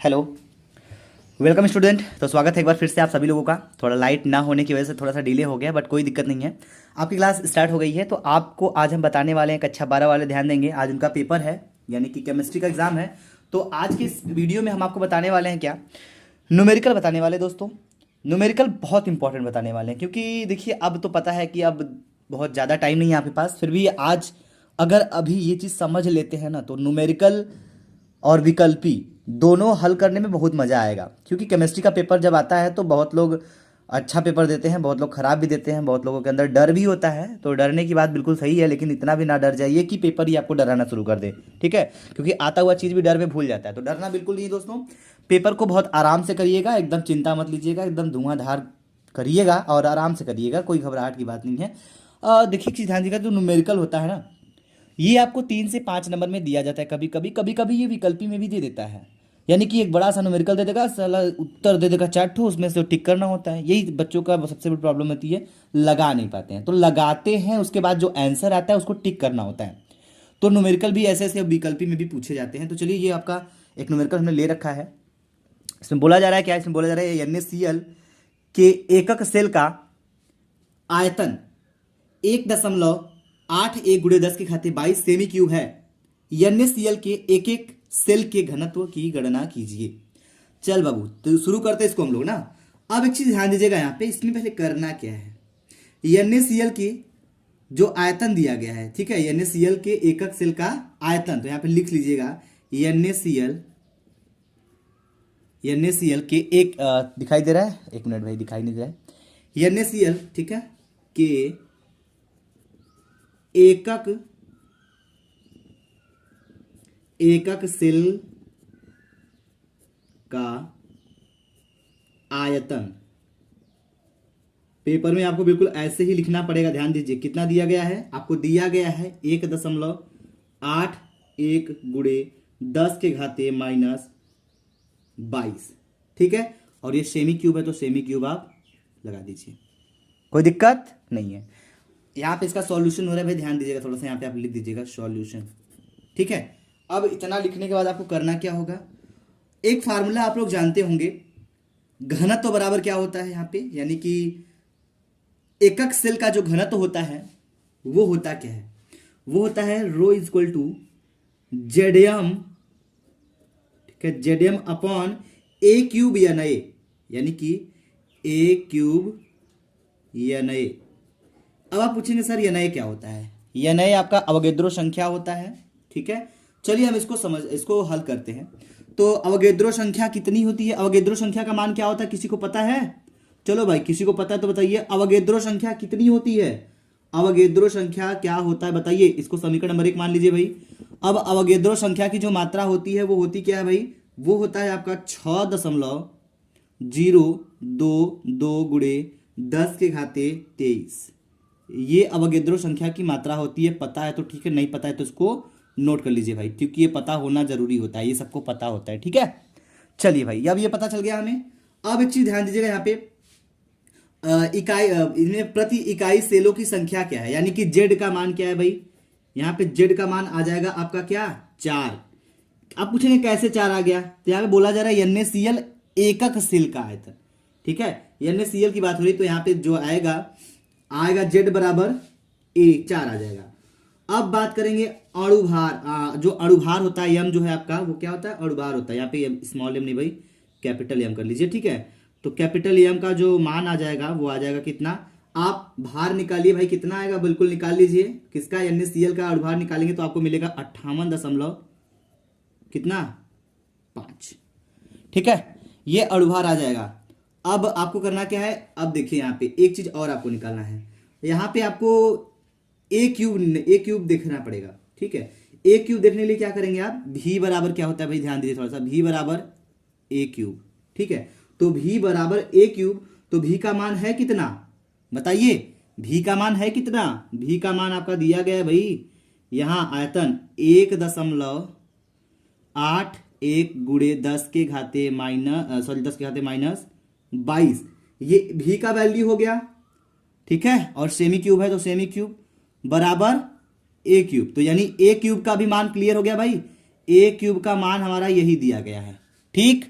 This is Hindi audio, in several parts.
Hello, welcome student. तो स्वागत है एक बार फिर से आप सभी लोगों का। थोड़ा लाइट ना होने की वजह से थोड़ा सा डिले हो गया, बट कोई दिक्कत नहीं है। आपकी क्लास स्टार्ट हो गई है। तो आपको आज हम बताने वाले हैं, कक्षा 12 वाले ध्यान देंगे। आज उनका पेपर है, यानी कि केमिस्ट्री का एग्जाम है। तो आज के इस वीडियो में हम आपको बताने वाले हैं क्या, न्यूमेरिकल बताने वाले दोस्तों। न्यूमेरिकल बहुत इंपॉर्टेंट बताने वाले हैं, क्योंकि देखिए अब तो पता है कि अब बहुत ज़्यादा टाइम नहीं है आपके पास। फिर भी आज अगर अभी ये चीज़ समझ लेते हैं ना, तो न्यूमेरिकल और विकल्पी दोनों हल करने में बहुत मज़ा आएगा। क्योंकि केमिस्ट्री का पेपर जब आता है तो बहुत लोग अच्छा पेपर देते हैं, बहुत लोग ख़राब भी देते हैं, बहुत लोगों के अंदर डर भी होता है। तो डरने की बात बिल्कुल सही है, लेकिन इतना भी ना डर जाइए कि पेपर ही आपको डराना शुरू कर दे। ठीक है, क्योंकि आता हुआ चीज़ भी डर में भूल जाता है। तो डरना बिल्कुल नहीं दोस्तों। पेपर को बहुत आराम से करिएगा, एकदम चिंता मत लीजिएगा, एकदम धुआंधार करिएगा और आराम से करिएगा, कोई घबराहट की बात नहीं है। देखिए एक चीज़ ध्यान दीजिएगा, जो न्यूमेरिकल होता है ना, ये आपको 3 से 5 नंबर में दिया जाता है। कभी कभी ये विकल्पी में भी दे देता है। यानी कि एक बड़ा सा न्यूमेरिकल दे देगा, साला उत्तर दे देगा 4 ठो, उसमें से टिक करना होता है। यही बच्चों का सबसे बड़ी प्रॉब्लम होती है, लगा नहीं पाते हैं। तो लगाते हैं, उसके बाद जो आंसर आता है उसको टिक करना होता है। तो न्यूमेरिकल भी ऐसे ऐसे विकल्पी में भी पूछे जाते हैं। तो चलिए, ये आपका एक न्यूमेरिकल हमने ले रखा है। इसमें बोला जा रहा है क्या, इसमें बोला जा रहा है NaCl के एकक सेल का आयतन 1.81 × 10 सेमी क्यूब है। NaCl के एक एक सेल के घनत्व की गणना कीजिए। चल बाबू, तो शुरू करते हैं इसको हम लोग ना। अब एक चीज ध्यान दीजिएगा, यहाँ पे इसमें पहले करना क्या है। NaCl की जो आयतन दिया गया है, ठीक है, NaCl के एकक सेल का आयतन, तो यहाँ पे लिख लीजिएगा NaCl के एक दिखाई दे रहा है, एक मिनट भाई, दिखाई नहीं दे रहा है। NaCl, ठीक है, के एकक सेल का आयतन। पेपर में आपको बिल्कुल ऐसे ही लिखना पड़ेगा। ध्यान दीजिए, कितना दिया गया है आपको, दिया गया है 1.81 × 10⁻22। ठीक है, और ये सेमी क्यूब है, तो सेमी क्यूब आप लगा दीजिए, कोई दिक्कत नहीं है। यहाँ पे इसका सॉल्यूशन हो रहा है भाई, ध्यान दीजिएगा थोड़ा सा, यहाँ पे आप लिख दीजिएगा सॉल्यूशन। ठीक है, अब इतना लिखने के बाद आपको करना क्या होगा, एक फार्मूला आप लोग जानते होंगे, घनत्व तो बराबर क्या होता है यहाँ पे, यानी कि एकक सेल का जो घनत्व होता है वो होता क्या है, वो होता है रो इज इक्वल टू जेडियम, ठीक है, जेडियम अपॉन ए क्यूब Na, यानी कि ए क्यूब Na। अब आप पूछेंगे सर Na क्या होता है। Na आपका अवोगैड्रो संख्या होता है। ठीक है, चलिए हम इसको हल करते हैं। तो अवोगैड्रो संख्या कितनी होती है, अवोगैड्रो संख्या का मान क्या होता है, किसी को पता है? चलो भाई, किसी को पता है तो बताइए, अवोगैड्रो संख्या कितनी होती है, अवोगैड्रो संख्या क्या होता है बताइए। इसको समीकरण नंबर 1 मान लीजिए भाई। अब अवोगैड्रो संख्या की जो मात्रा होती है वो होती क्या है भाई, वो होता है आपका 6.022 × 10⁻23। ये अवोगैड्रो संख्या की मात्रा होती है। पता है तो ठीक है, नहीं पता है तो इसको नोट कर लीजिए भाई, क्योंकि ये पता होना जरूरी होता है, ये सबको पता होता है। ठीक है, चलिए भाई, अब ये पता चल गया हमें। अब एक चीज ध्यान दीजिएगा, यहाँ पे इकाई इनमें प्रति इकाई सेलों की संख्या क्या है, यानी कि जेड का मान क्या है भाई। यहाँ पे जेड का मान आ जाएगा आपका क्या, 4। आप पूछेंगे कैसे 4 आ गया, तो यहाँ पे बोला जा रहा है NaCl एकक सेल का आयतन। ठीक है, NaCl की बात हो रही, तो यहाँ पे जो आएगा जेड बराबर 4 आ जाएगा। अब बात करेंगे अणुभार। जो अणुभार होता है यम जो है आपका, वो क्या होता है, अणुभार होता है। यहाँ पे स्मॉल एम नहीं भाई, कैपिटल एम कर लीजिए। ठीक है, तो कैपिटल एम का जो मान आ जाएगा वो आ जाएगा कितना, आप भार निकालिए भाई, कितना आएगा बिल्कुल निकाल लीजिए। किसका, NaCl का अणुभार निकालेंगे तो आपको मिलेगा 58 दशमलव कितना 5। ठीक है, ये अणुभार आ जाएगा। अब आपको करना क्या है, अब देखिए यहाँ पे एक चीज और आपको निकालना है। यहाँ पे आपको ए क्यूब देखना पड़ेगा। ठीक है, ए क्यूब देखने के लिए क्या करेंगे आप, भी बराबर क्या होता है भाई, ध्यान दीजिए थोड़ा सा, भी बराबर ए क्यूब। ठीक है, तो भी बराबर ए क्यूब, तो भी का मान है कितना बताइए, भी का मान है कितना, भी का मान आपका दिया गया है भाई, यहां आयतन 1.81 × 10⁻22। ये भी का वैल्यू हो गया। ठीक है, और सेमी क्यूब है तो सेमी क्यूब बराबर ए क्यूब, तो यानी ए क्यूब का भी मान क्लियर हो गया भाई। ए क्यूब का मान हमारा यही दिया गया है। ठीक,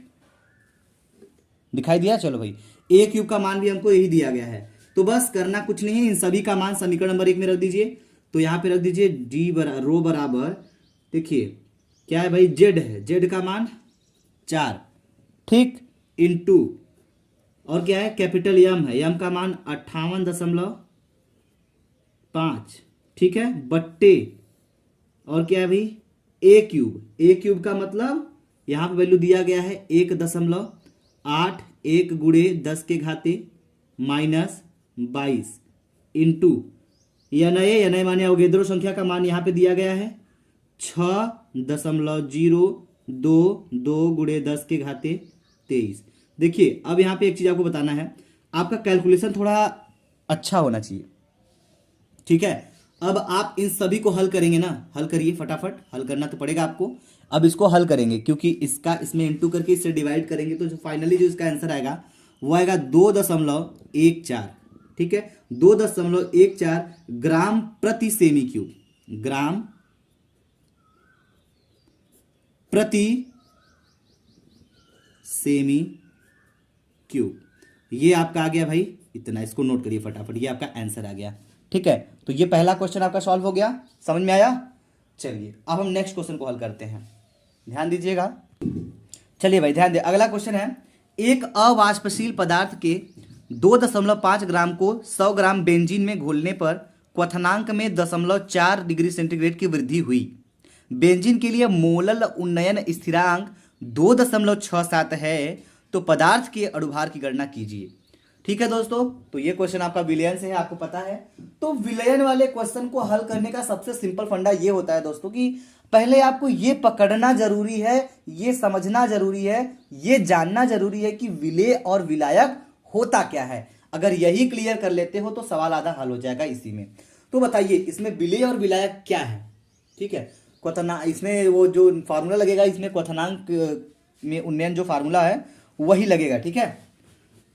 दिखाई दिया। चलो भाई, ए क्यूब का मान भी हमको यही दिया गया है, तो बस करना कुछ नहीं है, इन सभी का मान समीकरण नंबर 1 में रख दीजिए। तो यहां पे रख दीजिए रो बराबर, देखिए क्या है भाई, जेड है, जेड का मान 4, ठीक, इंटू, और क्या है, कैपिटल यम है, यम का मान 58.5, ठीक है, बट्टे, और क्या है भाई, ए क्यूब, ए क्यूब का मतलब यहां पे वैल्यू दिया गया है 1.8, 1 गुणे 10 के घाते -22 इंटू या माने अवगेद्रो संख्या का मान यहां पे दिया गया है 6.022 गुणे 10 के घाते 23। देखिए अब यहां पे एक चीज आपको बताना है, आपका कैलकुलेशन थोड़ा अच्छा होना चाहिए, ठीक है। अब आप इन सभी को हल करेंगे ना, हल करिए फटाफट, हल करना तो पड़ेगा आपको। अब इसको हल करेंगे क्योंकि इसका इसमें इंटू करके इससे डिवाइड करेंगे, तो जो फाइनली जो इसका आंसर आएगा वो आएगा 2.14, ठीक है, 2.14 ग्राम प्रति सेमी क्यूब, ग्राम प्रति सेमी क्यूब। ये आपका आ गया भाई इतना, इसको नोट करिए फटाफट, ये आपका आंसर आ गया, ठीक है। तो ये पहला क्वेश्चन आपका सॉल्व हो गया, समझ में आया। चलिए अब हम नेक्स्ट क्वेश्चन को हल करते हैं, ध्यान दीजिएगा। चलिए भाई ध्यान दे, अगला क्वेश्चन है, एक अवाष्पशील पदार्थ के 2.5 ग्राम को 100 ग्राम बेंजीन में घोलने पर क्वथनांक में 0.4 डिग्री सेंटीग्रेड की वृद्धि हुई। बेंजीन के लिए मोलल उन्नयन स्थिरांक 2.67 है, तो पदार्थ के अणुभार की गणना कीजिए। ठीक है दोस्तों, तो ये क्वेश्चन आपका विलयन से है, आपको पता है। तो विलयन वाले क्वेश्चन को हल करने का सबसे सिंपल फंडा ये होता है दोस्तों कि पहले आपको ये पकड़ना जरूरी है, ये समझना जरूरी है, ये जानना जरूरी है कि विलेय और विलायक होता क्या है। अगर यही क्लियर कर लेते हो तो सवाल आधा हल हो जाएगा इसी में। तो बताइए इसमें विलेय और विलायक क्या है, ठीक है। क्वथना, इसमें वो जो फार्मूला लगेगा, इसमें क्वथनांक में उन्नयन जो फार्मूला है वही लगेगा, ठीक है।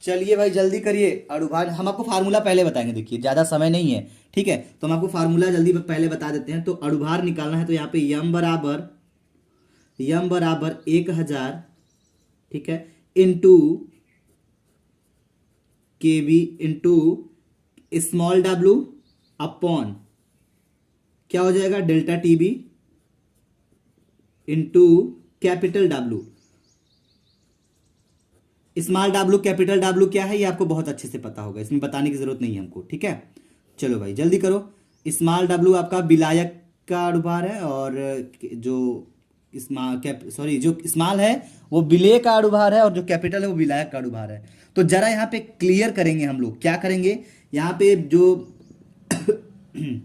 चलिए भाई जल्दी करिए, अणुभार हम आपको फार्मूला पहले बताएंगे, देखिए ज्यादा समय नहीं है, ठीक है। तो हम आपको फार्मूला जल्दी पहले बता देते हैं। तो अणुभार निकालना है, तो यहाँ पे यम बराबर 1000, ठीक है, इंटू केवी इंटू स्मॉल डब्ल्यू अपॉन क्या हो जाएगा, delta TB into capital W. Small W capital W क्या है ये आपको बहुत अच्छे से पता होगा, इसमें बताने की जरूरत नहीं है हमको, ठीक है। चलो भाई जल्दी करो। स्मॉल डब्ल्यू आपका विलायक का अणुभार है, और जो जो स्मॉल है वो विलेय का अणुभार है, और जो कैपिटल है वो विलायक का अणुभार है। तो जरा यहाँ पे क्लियर करेंगे हम लोग, क्या करेंगे यहाँ पे जो ठीक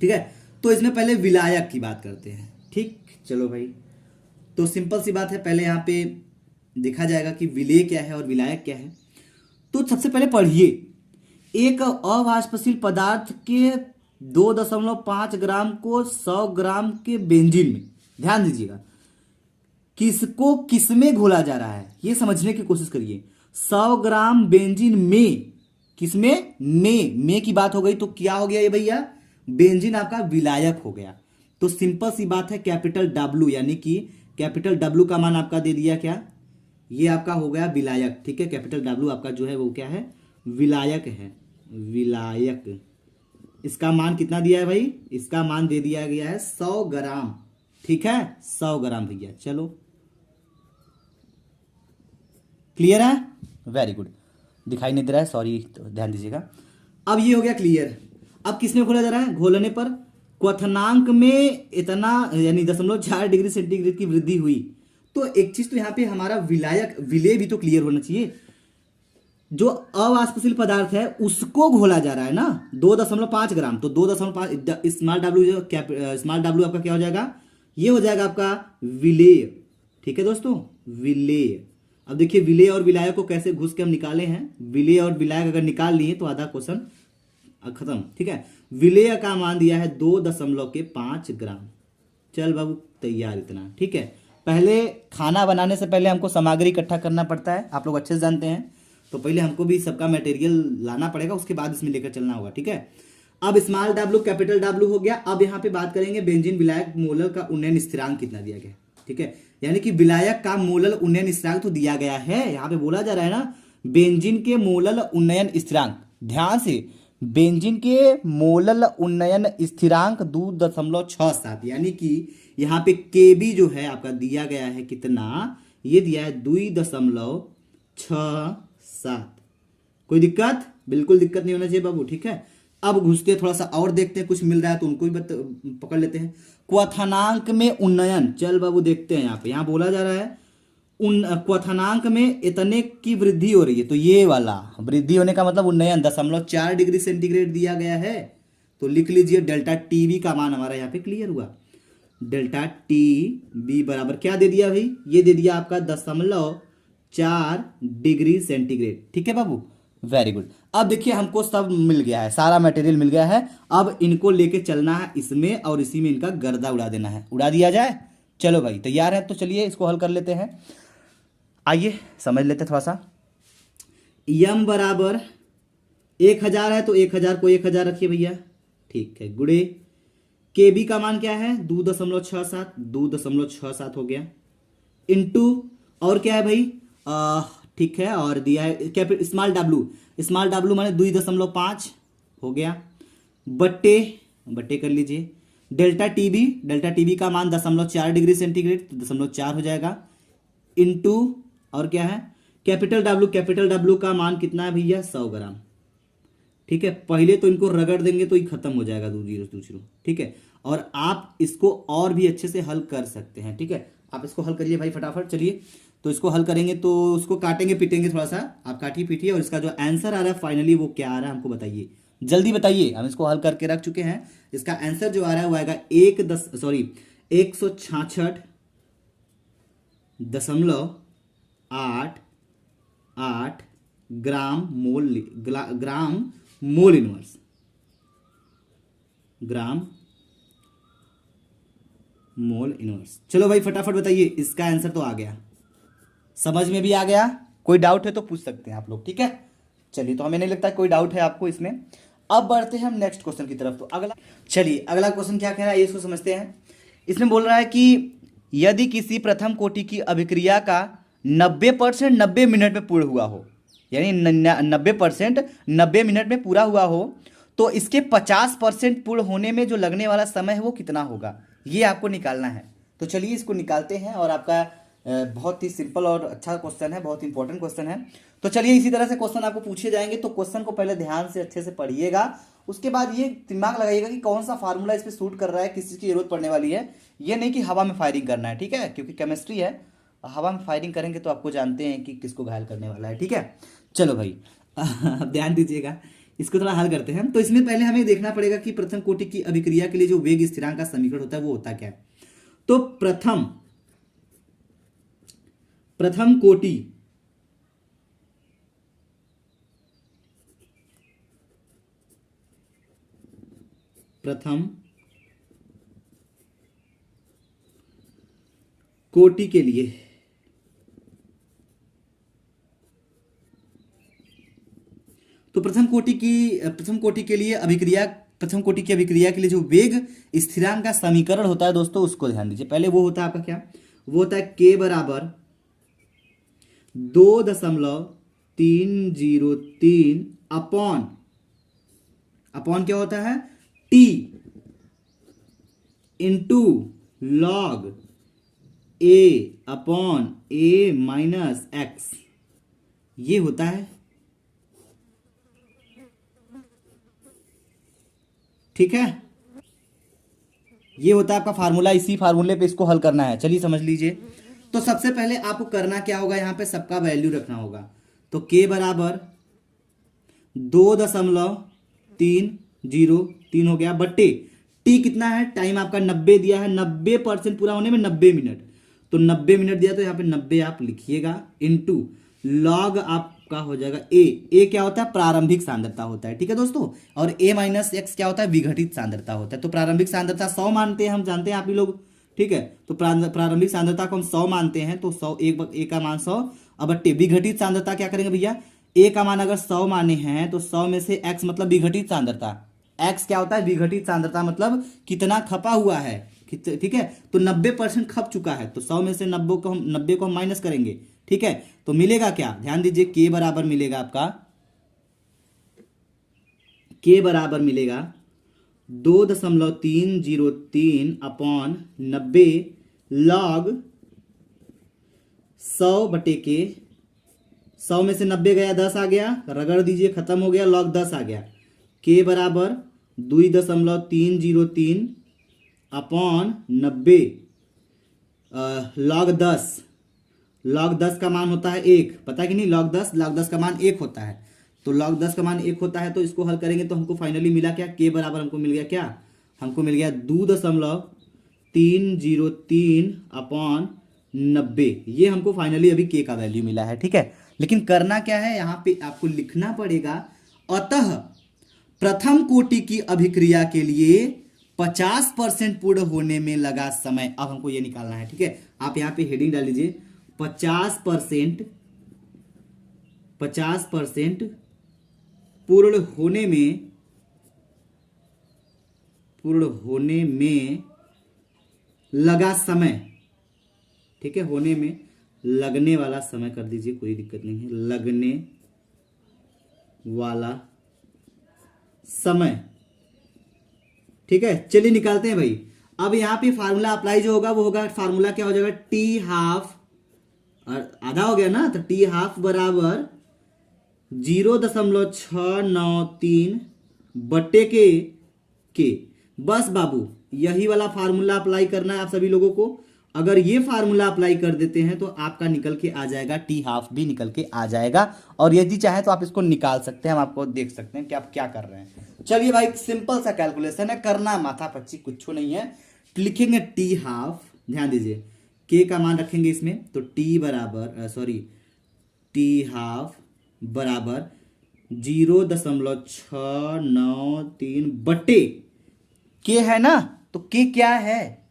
है। तो इसमें पहले विलायक की बात करते हैं, ठीक। चलो भाई, तो सिंपल सी बात है, पहले यहाँ पे देखा जाएगा कि विलेय क्या है और विलायक क्या है। तो सबसे पहले पढ़िए, एक अवाष्पशील पदार्थ के 2.5 ग्राम को 100 ग्राम के बेंजीन में, ध्यान दीजिएगा, किसको किसमें घोला जा रहा है ये समझने की कोशिश करिए। 100 ग्राम बेंजीन में, किसमें, में की बात हो गई, तो क्या हो गया ये भैया, बेंजीन आपका विलायक हो गया। तो सिंपल सी बात है, कैपिटल डब्ल्यू, यानी कि कैपिटल डब्ल्यू का मान आपका दे दिया क्या, ये आपका हो गया विलायक, ठीक है। कैपिटल डब्ल्यू आपका जो है वो क्या है, विलायक है, विलायक। इसका मान कितना दिया है भाई, इसका मान दे दिया गया है 100 ग्राम, ठीक है, 100 ग्राम भैया। चलो क्लियर है, वेरी गुड। दिखाई नहीं दे रहा है, सॉरी, तो ध्यान दीजिएगा। अब ये हो गया क्लियर। अब किसमें घोला जा रहा है, घोलने पर क्वथनांक में इतना यानी 0.4 डिग्री सेंटीग्रेड की वृद्धि हुई। तो एक चीज तो यहाँ पे हमारा विलायक, विलेय भी तो क्लियर होना चाहिए। जो अवाष्पशील पदार्थ है उसको घोला जा रहा है ना, 2.5 ग्राम, तो 2.5 स्मॉल डब्ल्यू, जो स्मॉल डब्ल्यू आपका क्या हो जाएगा, ये हो जाएगा आपका विलेय, ठीक है दोस्तों, विलेय। अब देखिए विलेय और विलायक को कैसे घुस के हम निकाले हैं। विलेय और विलायक अगर निकाल लिए तो आधा क्वेश्चन खत्म, ठीक है। विलेय का मान दिया है 2.5 ग्राम। चल बाबू तैयार इतना, ठीक है। पहले खाना बनाने से पहले हमको सामग्री इकट्ठा करना पड़ता है, आप लोग अच्छे से जानते हैं। तो पहले हमको भी सबका मटेरियल लाना पड़ेगा, उसके बाद इसमें लेकर चलना होगा, ठीक है। अब स्मॉल डब्ल्यू कैपिटल डब्ल्यू हो गया। अब यहाँ पे बात करेंगे बेंजीन विलायक मोलर का उन्नयन स्थिरांक कितना दिया गया, ठीक है। यानी कि विलायक का मोलल उन्नयन स्थिरांक तो दिया गया है, यहाँ पे बोला जा रहा है ना बेंजीन के मोलल उन्नयन स्थिरांक, ध्यान से, बेंजीन के मोलल उन्नयन स्थिरांक 2.67, यानी कि यहाँ पे केबी जो है आपका दिया गया है कितना, ये दिया है 2.67। कोई दिक्कत? बिल्कुल दिक्कत नहीं होना चाहिए बाबू, ठीक है। अब घुसते थोड़ा सा और देखते हैं, कुछ मिल रहा है तो उनको भी पकड़ लेते हैं। क्वथनांक में उन्नयन, चल बाबू देखते हैं। यहाँ बोला जा रहा है क्वथनांक में इतने की वृद्धि हो रही है, तो ये वाला वृद्धि होने का मतलब उन्नयन 0.4 डिग्री सेंटीग्रेड दिया गया है, तो लिख लीजिए डेल्टा टीवी का मान हमारा यहाँ पे क्लियर हुआ। डेल्टा टी बी बराबर क्या दे दिया भाई, ये दे दिया आपका 0.4 डिग्री सेंटीग्रेड, ठीक है बाबू, वेरी गुड। अब देखिए हमको सब मिल गया है, सारा मटेरियल मिल गया है, अब इनको लेके चलना है इसमें और इसी में इनका गर्दा उड़ा देना है। उड़ा दिया जाए? चलो भाई तैयार है, तो चलिए इसको हल कर लेते हैं। आइए समझ लेते हैं थोड़ा सा। यम बराबर 1000 है तो 1000 को 1000 रखिए भैया, ठीक है, गुड़े के बी का मान क्या है 2.67, 2.67 हो गया, इंटू और क्या है भाई ठीक है, और दिया है कैपिटल स्मॉल डब्लू माने 2.5 हो गया, बट्टे कर लीजिए डेल्टा टीबी का मान 0.4 डिग्री सेंटीग्रेड, तो 0.4 हो जाएगा, इंटू और क्या है कैपिटल डब्लू का मान कितना है भैया 100 ग्राम, ठीक है। पहले तो इनको रगड़ देंगे तो ये खत्म हो जाएगा 2 0, ठीक है। और आप इसको और भी अच्छे से हल कर सकते हैं, ठीक है, आप इसको हल करिए भाई फटाफट। चलिए तो इसको हल करेंगे तो उसको काटेंगे पीटेंगे थोड़ा सा, आप काटिए पीटिए, और इसका जो आंसर आ रहा है फाइनली वो क्या आ रहा है हमको बताइए, जल्दी बताइए। हम इसको हल करके रख चुके हैं, इसका आंसर जो आ रहा है वो आएगा 166.88 ग्राम मोल इनवर्स, ग्राम मोल इनवर्स। चलो भाई फटाफट बताइए, इसका आंसर तो आ गया, समझ में भी आ गया, कोई डाउट है तो पूछ सकते हैं आप लोग, ठीक है। चलिए तो हमें नहीं लगता कोई डाउट है आपको इसमें। अब बढ़ते हैं हम नेक्स्ट क्वेश्चन की तरफ। तो अगला क्वेश्चन क्या कह रहा है ये इसको समझते हैं। इसमें बोल रहा है कि यदि किसी प्रथम कोटि की अभिक्रिया का 90% 90 मिनट में पूर्ण हुआ हो, यानी 90% 90 मिनट में पूरा हुआ हो, तो इसके 50% पूर्ण होने में जो लगने वाला समय है वो कितना होगा, ये आपको निकालना है। तो चलिए इसको निकालते हैं, और आपका बहुत ही सिंपल और अच्छा क्वेश्चन है, बहुत इंपॉर्टेंट क्वेश्चन है। तो चलिए इसी तरह से क्वेश्चन आपको पूछे जाएंगे, तो क्वेश्चन को पहले ध्यान से अच्छे से पढ़िएगा, उसके बाद ये दिमाग लगाइएगा कि कौन सा फार्मूला इस पर सूट कर रहा है, किस चीज़ की जरूरत पड़ने वाली है। ये नहीं कि हवा में फायरिंग करना है, ठीक है, क्योंकि केमिस्ट्री है, हवा में फायरिंग करेंगे तो आपको जानते हैं कि किसको घायल करने वाला है, ठीक है। चलो भाई ध्यान दीजिएगा, इसको थोड़ा हल करते हैं। तो इसमें पहले हमें देखना पड़ेगा कि प्रथम कोटि की अभिक्रिया के लिए जो वेग स्थिरांक का समीकरण होता है वो होता क्या है। तो प्रथम कोटि के लिए प्रथम कोटि की अभिक्रिया के लिए जो वेग स्थिरांक का समीकरण होता है दोस्तों, उसको ध्यान दीजिए। पहले वो होता है आपका क्या, वो होता है k बराबर 2.303 अपॉन क्या होता है t into log a upon a minus x, ये होता है, ठीक है। ये होता है आपका फार्मूला, इसी फार्मूले पे इसको हल करना है। चलिए समझ लीजिए। तो सबसे पहले आपको करना क्या होगा, यहां पे सबका वैल्यू रखना होगा। तो k बराबर 2.303 हो गया, बट्टे t कितना है, टाइम आपका 90 दिया है, 90% पूरा होने में 90 मिनट, तो 90 मिनट दिया तो यहाँ पे 90 आप लिखिएगा, इंटू लॉग आपका हो जाएगा a क्या होता है, प्रारंभिक सांद्रता होता है, ठीक है दोस्तों, और a माइनस एक्स क्या होता है, विघटित सांद्रता होता है। तो प्रारंभिक सांद्रता 100 मानते हैं, हम जानते हैं आप ही लोग, ठीक है। तो प्रारंभिक सांद्रता को हम 100 मानते हैं, तो 100 a का मान 100, अब बट्टे विघटित सांद्रता क्या करेंगे भैया, a का मान अगर 100 माने हैं तो 100 में से x मतलब विघटित सांद्रता, x क्या होता है, विघटित सांद्रता मतलब कितना खपा हुआ है, ठीक है, तो 90% खप चुका है, तो 100 में से 90 को हम माइनस करेंगे। ठीक है, तो मिलेगा क्या, ध्यान दीजिए, के बराबर मिलेगा आपका, के बराबर मिलेगा 2.303 अपॉन 90 लॉग 100 बटे के, 100 में से 90 गया, 10 आ गया, रगड़ दीजिए, खत्म हो गया, लॉग 10 आ गया। के बराबर 2.303 अपॉन 90 लॉग 10, लॉग 10 का मान होता है 1, पता है कि नहीं, लॉग 10 का मान 1 होता है, तो लॉग 10 का मान 1 होता है, तो इसको हल करेंगे तो हमको फाइनली मिला क्या, के बराबर हमको मिल गया क्या, हमको मिल गया 2.303 अपॉन 90, ये हमको फाइनली अभी के का वैल्यू मिला है। ठीक है, लेकिन करना क्या है, यहाँ पे आपको लिखना पड़ेगा, अतः प्रथम कोटि की अभिक्रिया के लिए 50% पूर्ण होने में लगा समय, अब हमको ये निकालना है। ठीक है, आप यहाँ पे हेडिंग डाल लीजिए 50% पूर्ण होने में लगा समय। ठीक है, होने में लगने वाला समय कर दीजिए, कोई दिक्कत नहीं है, लगने वाला समय। ठीक है, चलिए निकालते हैं भाई। अब यहां पे फार्मूला अप्लाई जो होगा वो होगा, फार्मूला क्या हो जाएगा, टी हाफ, आधा हो गया ना, तो टी हाफ बराबर 0.693 बटे के। बस बाबू, यही वाला फार्मूला अप्लाई करना है आप सभी लोगों को। अगर ये फार्मूला अप्लाई कर देते हैं तो आपका निकल के आ जाएगा, टी हाफ भी निकल के आ जाएगा, और यदि चाहे तो आप इसको निकाल सकते हैं, हम आपको देख सकते हैं कि आप क्या कर रहे हैं। चलिए भाई, सिंपल सा कैलकुलेशन है, करना माथा पच्ची कुछ नहीं है, लिखेंगे टी हाफ, ध्यान दीजिए, के का मान रखेंगे इसमें, तो टी हाफ बराबर 0.693 बटे के है ना, तो के क्या है,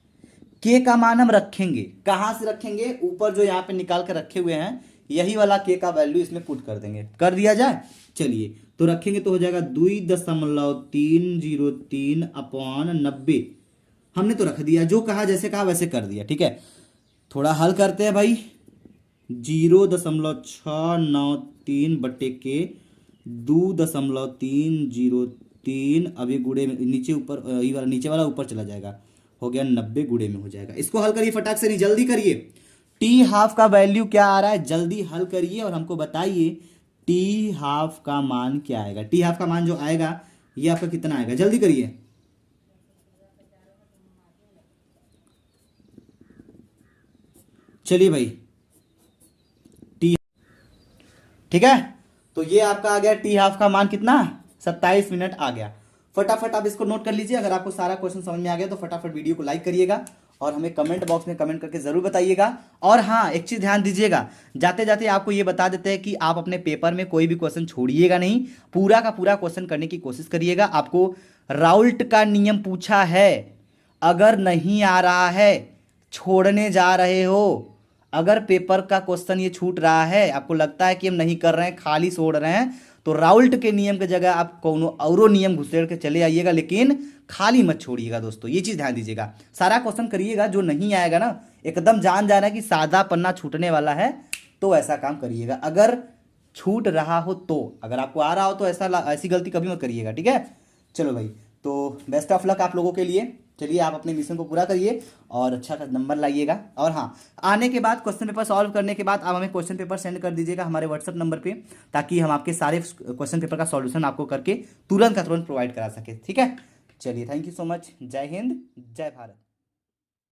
के का मान हम रखेंगे, कहां से रखेंगे, ऊपर जो यहां पे निकाल कर रखे हुए हैं, यही वाला के का वैल्यू इसमें पुट कर देंगे, कर दिया जाए। चलिए, तो रखेंगे तो हो जाएगा 2.303 अपॉन 90, हमने तो रख दिया, जो कहा जैसे कहा वैसे कर दिया। ठीक है, थोड़ा हल करते हैं भाई, 0.693 बटे के 2.303, अभी गुड़े में नीचे ऊपर, नीचे वाला ऊपर चला जाएगा, हो गया 90 गुड़े में हो जाएगा। इसको हल करिए फटाक से, नहीं जल्दी करिए, टी हाफ का वैल्यू क्या आ रहा है, जल्दी हल करिए और हमको बताइए टी हाफ का मान क्या आएगा। टी हाफ का मान जो आएगा ये आपका कितना आएगा, जल्दी करिए। चलिए भाई, टी, ठीक है, तो ये आपका आ गया टी हाफ का मान कितना, 27 मिनट आ गया। फटाफट आप इसको नोट कर लीजिए। अगर आपको सारा क्वेश्चन समझ में आ गया तो फटाफट वीडियो को लाइक करिएगा और हमें कमेंट बॉक्स में कमेंट करके जरूर बताइएगा। और हाँ, एक चीज ध्यान दीजिएगा, जाते जाते आपको ये बता देते हैं कि आप अपने पेपर में कोई भी क्वेश्चन छोड़िएगा नहीं, पूरा का पूरा क्वेश्चन करने की कोशिश करिएगा। आपको राउल्ट का नियम पूछा है, अगर नहीं आ रहा है, छोड़ने जा रहे हो, अगर पेपर का क्वेश्चन ये छूट रहा है, आपको लगता है कि हम नहीं कर रहे हैं, खाली छोड़ रहे हैं, तो राउल्ट के नियम की जगह आप कोनो औरो नियम घुसेड़ के चले आइएगा, लेकिन खाली मत छोड़िएगा दोस्तों, ये चीज ध्यान दीजिएगा। सारा क्वेश्चन करिएगा, जो नहीं आएगा ना, एकदम जान जाना है कि सादा पन्ना छूटने वाला है, तो ऐसा काम करिएगा। अगर छूट रहा हो तो, अगर आपको आ रहा हो तो ऐसी गलती कभी मत करिएगा। ठीक है, चलो भाई, तो बेस्ट ऑफ लक आप लोगों के लिए। चलिए, आप अपने मिशन को पूरा करिए और अच्छा नंबर लाइएगा। और हाँ, आने के बाद क्वेश्चन पेपर सॉल्व करने के बाद आप हमें क्वेश्चन पेपर सेंड कर दीजिएगा हमारे व्हाट्सएप नंबर पे, ताकि हम आपके सारे क्वेश्चन पेपर का सॉल्यूशन आपको करके तुरंत का तुरंत प्रोवाइड करा सके। ठीक है, चलिए, थैंक यू सो मच, जय हिंद, जय भारत।